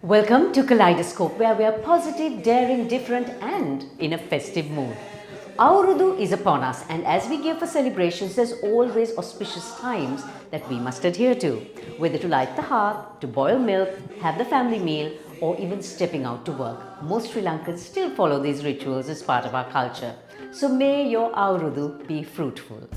Welcome to Kaleidoscope, where we are positive, daring, different, and in a festive mood. Aurudu is upon us, and as we give for celebrations, there's always auspicious times that we must adhere to. Whether to light the hearth, to boil milk, have the family meal, or even stepping out to work, most Sri Lankans still follow these rituals as part of our culture. So may your Aurudu be fruitful.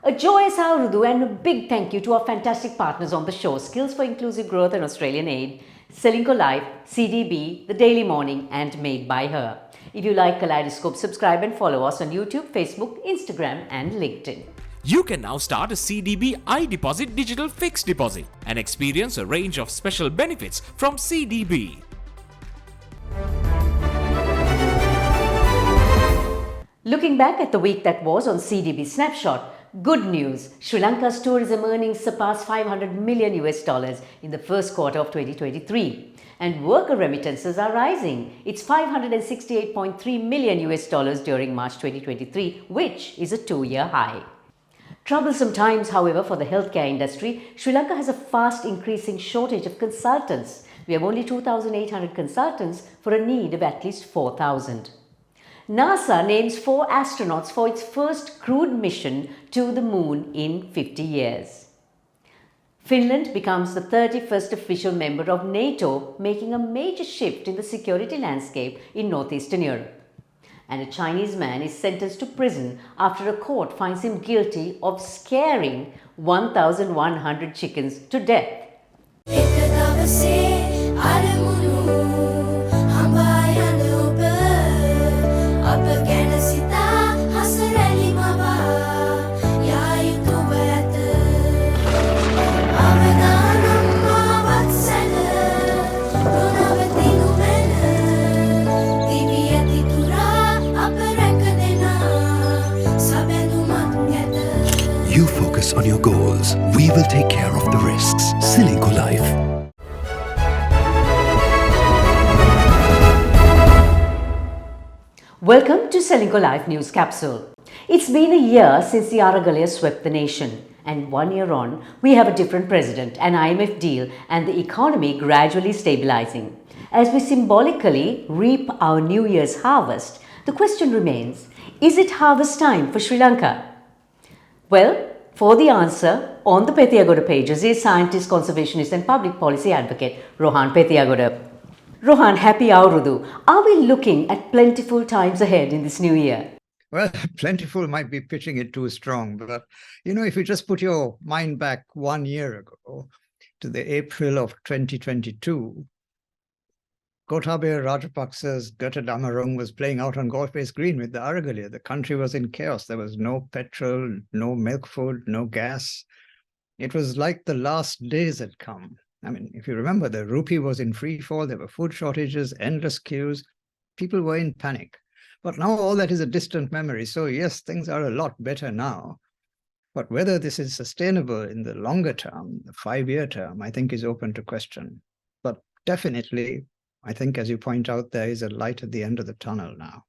A joyous Aurudu and a big thank you to our fantastic partners on the show, Skills for Inclusive Growth and Australian Aid, Selinko Life, CDB, The Daily Morning, and Made by Her. If you like Kaleidoscope, subscribe and follow us on YouTube, Facebook, Instagram, and LinkedIn. You can now start a CDB iDeposit digital fixed deposit and experience a range of special benefits from CDB. Looking back at the week that was on CDB Snapshot, good news, Sri Lanka's tourism earnings surpassed $500 million in the first quarter of 2023. And worker remittances are rising. It's $568.3 million during March 2023, which is a two-year high. Troublesome times, however, for the healthcare industry. Sri Lanka has a fast increasing shortage of consultants. We have only 2,800 consultants for a need of at least 4,000. NASA names 4 astronauts for its first crewed mission to the moon in 50 years. Finland becomes the 31st official member of NATO, making a major shift in the security landscape in northeastern Europe. And a Chinese man is sentenced to prison after a court finds him guilty of scaring 1,100 chickens to death. You focus on your goals. We will take care of the risks. Srilanka Life. Welcome to Selinko Life News Capsule. It's been a year since the Aragalaya swept the nation, and 1 year on, we have a different president, an IMF deal, and the economy gradually stabilizing. As we symbolically reap our New Year's harvest, the question remains, is it harvest time for Sri Lanka? Well, for the answer, on the Pethiagoda pages is scientist, conservationist and public policy advocate Rohan Pethiagoda. Rohan, happy Aurudu. Are we looking at plentiful times ahead in this new year? Well, plentiful might be pitching it too strong, but if you just put your mind back 1 year ago to the April of 2022, Gotabaya Rajapaksa's Gata Damarung was playing out on Golf-Base Green with the Aragalaya. The country was in chaos. There was no petrol, no milk food, no gas. It was like the last days had come. I mean, if you remember, the rupee was in free fall. There were food shortages, endless queues. People were in panic. But now all that is a distant memory. So yes, things are a lot better now. But whether this is sustainable in the longer term, the 5-year term, I think is open to question. But definitely, I think, as you point out, there is a light at the end of the tunnel now.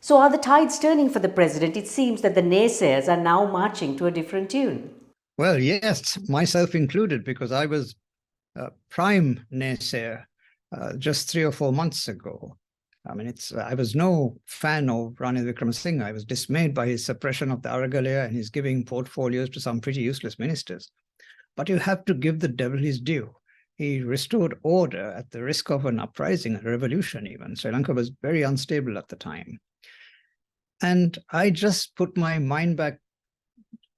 So are the tides turning for the president? It seems that the naysayers are now marching to a different tune. Well, yes, myself included, because I was a prime naysayer just 3 or 4 months ago. I mean, I was no fan of Ranil Wickremesinghe. I was dismayed by his suppression of the Aragalaya and his giving portfolios to some pretty useless ministers. But you have to give the devil his due. He restored order at the risk of an uprising, a revolution even. Sri Lanka was very unstable at the time. And I just put my mind back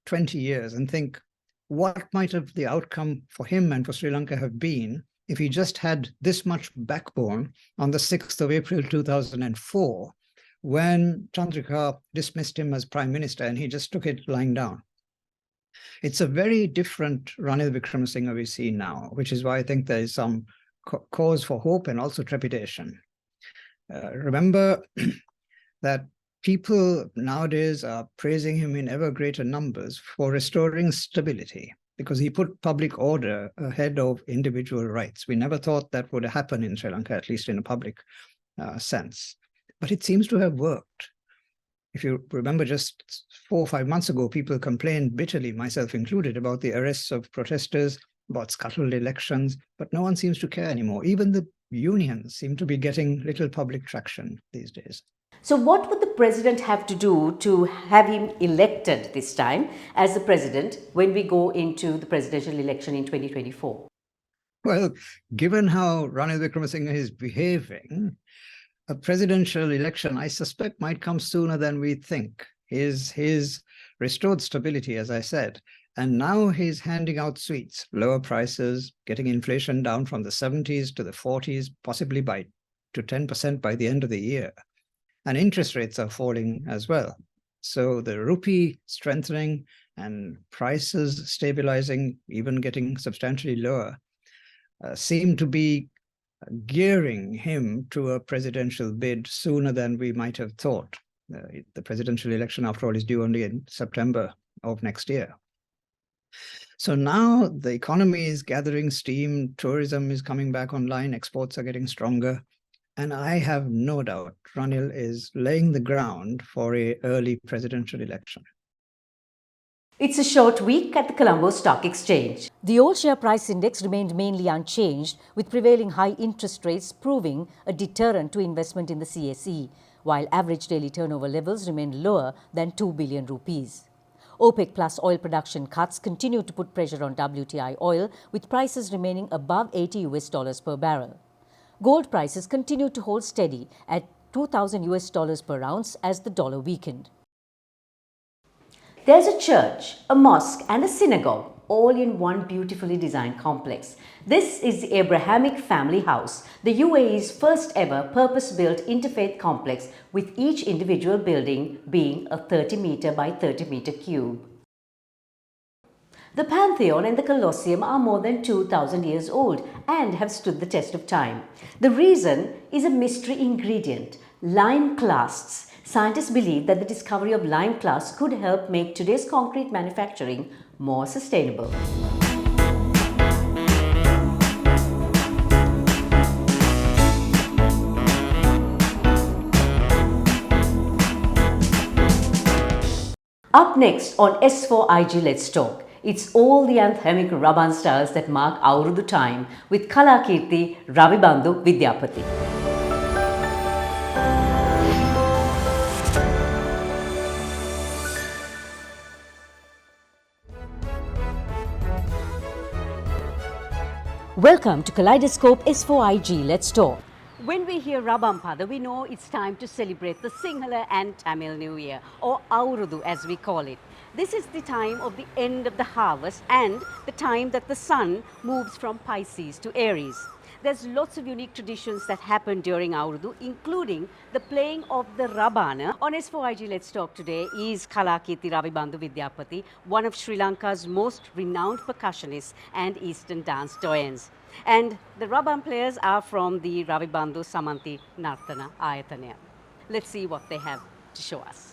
20 years and think, what might have the outcome for him and for Sri Lanka have been if he just had this much backbone on the 6th of April 2004, when Chandrika dismissed him as prime minister and he just took it lying down. It's a very different Ranil Wickremesinghe we see now, which is why I think there is some cause for hope and also trepidation. Remember that people nowadays are praising him in ever greater numbers for restoring stability, because he put public order ahead of individual rights. We never thought that would happen in Sri Lanka, at least in a public sense. But it seems to have worked. If you remember, just 4 or 5 months ago, people complained bitterly, myself included, about the arrests of protesters, about scuttled elections, but no one seems to care anymore. Even the unions seem to be getting little public traction these days. So, what would the president have to do to have him elected this time as the president when we go into the presidential election in 2024? Well, given how Ranil Wickremesinghe is behaving, a presidential election, I suspect, might come sooner than we think. His restored stability, as I said, and now he's handing out sweets, lower prices, getting inflation down from the 70s to the 40s, possibly to 10% by the end of the year. And interest rates are falling as well. So the rupee strengthening and prices stabilizing, even getting substantially lower, seem to be gearing him to a presidential bid sooner than we might have thought. The presidential election, after all, is due only in September of next year. So now the economy is gathering steam, tourism is coming back online, exports are getting stronger. And I have no doubt Ranil is laying the ground for an early presidential election. It's a short week at the Colombo Stock Exchange. The all-share price index remained mainly unchanged, with prevailing high interest rates proving a deterrent to investment in the CSE, while average daily turnover levels remained lower than 2 billion rupees. OPEC plus oil production cuts continued to put pressure on WTI oil, with prices remaining above $80 per barrel. Gold prices continued to hold steady at $2,000 per ounce as the dollar weakened. There's a church, a mosque and a synagogue, all in one beautifully designed complex. This is the Abrahamic Family House, the UAE's first ever purpose-built interfaith complex, with each individual building being a 30-meter by 30-meter cube. The Pantheon and the Colosseum are more than 2,000 years old and have stood the test of time. The reason is a mystery ingredient, lime clasts. Scientists believe that the discovery of lime clasts could help make today's concrete manufacturing more sustainable. Up next on S4IG Let's Talk, it's all the anthemic Raban styles that mark Aurudu time with Kalakirti Ravibandhu Vidyapati. Welcome to Kaleidoscope S4IG Let's Talk. When we hear Rabampada, we know it's time to celebrate the Sinhala and Tamil New Year, or Aurudu as we call it. This is the time of the end of the harvest and the time that the sun moves from Pisces to Aries. There's lots of unique traditions that happen during Aurudu, including the playing of the Rabana. On S4IG Let's Talk today is Kalakirti Ravibandhu Vidyapati, one of Sri Lanka's most renowned percussionists and Eastern dance doyens. And the Raban players are from the Ravibandhu Samanti Nartana Ayatanaya. Let's see what they have to show us.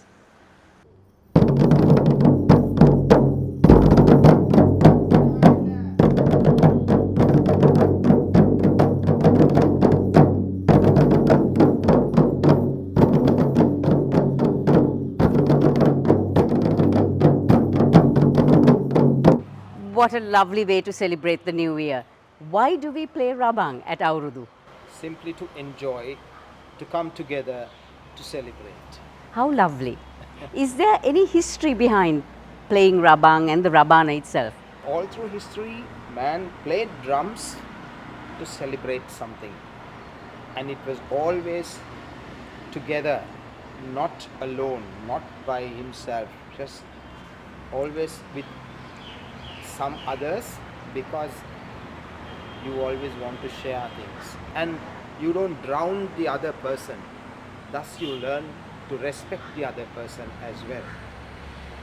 What a lovely way to celebrate the new year. Why do we play Rabang at Aurudu? Simply to enjoy, to come together, to celebrate. How lovely. Is there any history behind playing Rabang and the Rabana itself? All through history, man played drums to celebrate something. And it was always together, not alone, not by himself, just always with some others, because you always want to share things and you don't drown the other person. Thus you learn to respect the other person as well.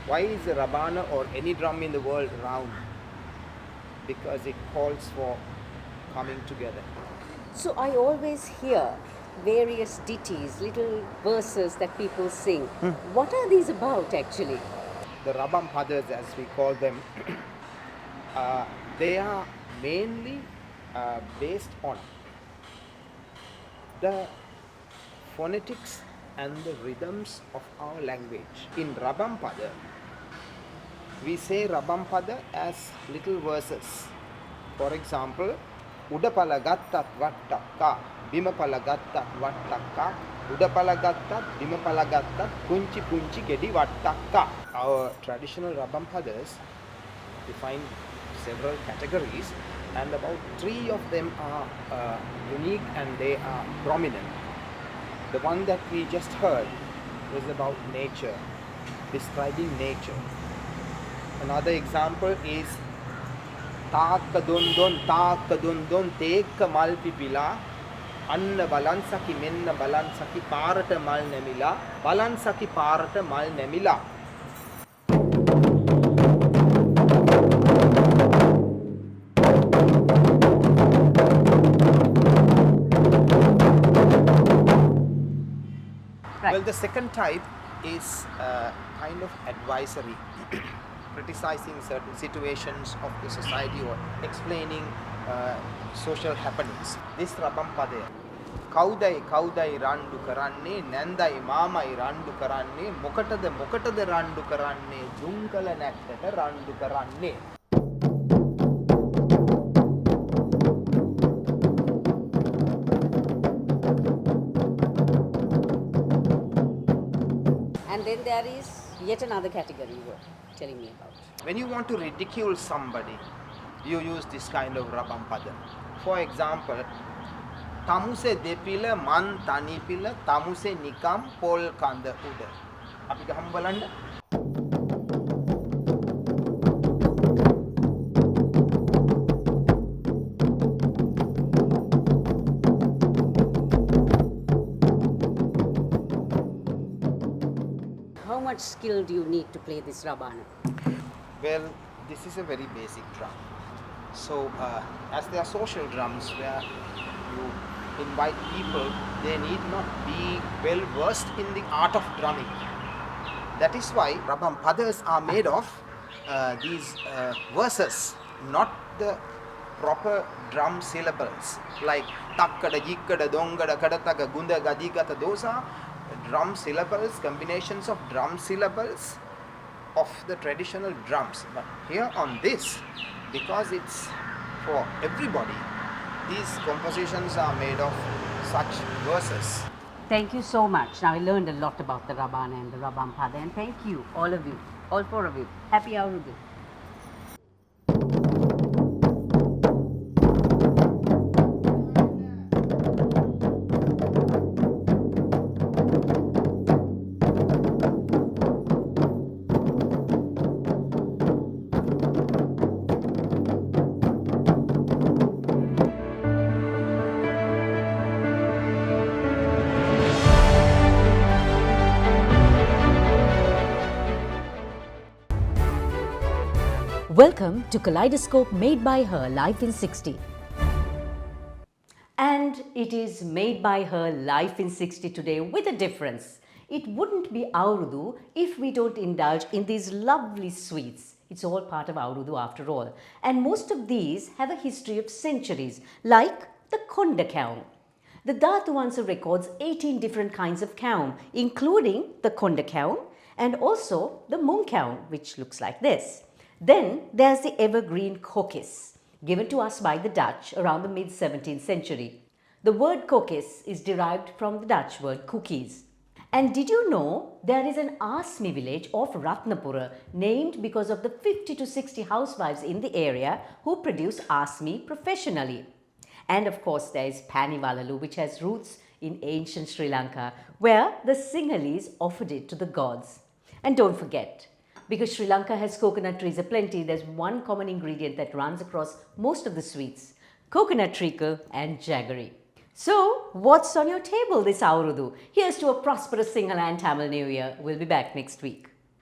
Why is the Rabana or any drum in the world round? Because it calls for coming together. So I always hear various ditties, little verses that people sing. What are these about actually? The Rabam Padas, as we call them, they are mainly based on the phonetics and the rhythms of our language. In Rabampada, we say Rabampada as little verses. For example, Udapala gattat vattakka, Bimapala gattat vattakka, Udapala gattat, Bimapala gattat, Punchi punchi gedi vattakka. Our traditional Rabampadas define several categories, and about 3 of them are unique and they are prominent. The one that we just heard was about nature, describing nature. Another example is Taakka don don teekka mal pipila Anna balansaki menna balansaki parata mal nemila balansaki parata mal nemila. Right. Well, the second type is kind of advisory, criticizing certain situations of the society or explaining social happenings. This Rabampada. Kaudai kaudai randu karanne, nandai mamai randu karanne, mokatada randu karanne, dunkala nakkata randu karanne. And then there is yet another category you were telling me about. When you want to ridicule somebody, you use this kind of Rabampada. For example, Tamuse depila man tanipila tamuse nikam pol kanda uda. Api gaham balanda. How much skill do you need to play this Rabana? Well, this is a very basic drum. So, as there are social drums where you invite people, they need not be well versed in the art of drumming. That is why Rabampadas are made of these verses, not the proper drum syllables like takkada, jikkada, dongada, kadataga, gunda, gadigata. Those are drum syllables, combinations of drum syllables of the traditional drums. But here on this, because it's for everybody, these compositions are made of such verses. Thank you so much. Now I learned a lot about the Rabana and the Rabampada, and thank you, all of you, all 4 of you. Happy Aurudu. Welcome to Kaleidoscope Made by Her Life in 60. And it is made by her Life in 60 today with a difference. It wouldn't be Aurudu if we don't indulge in these lovely sweets. It's all part of Aurudu after all. And most of these have a history of centuries, like the Konda Kaum. The Dhatu answer records 18 different kinds of kaum, including the Konda Kaum and also the Mung Kaum, which looks like this. Then there's the evergreen kokis, given to us by the Dutch around the mid-17th century. The word kokis is derived from the Dutch word cookies. And did you know there is an Asmi village of Ratnapura named because of the 50 to 60 housewives in the area who produce Asmi professionally? And of course there is Panivalalu, which has roots in ancient Sri Lanka, where the Sinhalese offered it to the gods. And don't forget, because Sri Lanka has coconut trees aplenty, there's one common ingredient that runs across most of the sweets: coconut treacle and jaggery. So, what's on your table this Aurudu? Here's to a prosperous Sinhala and Tamil New Year. We'll be back next week.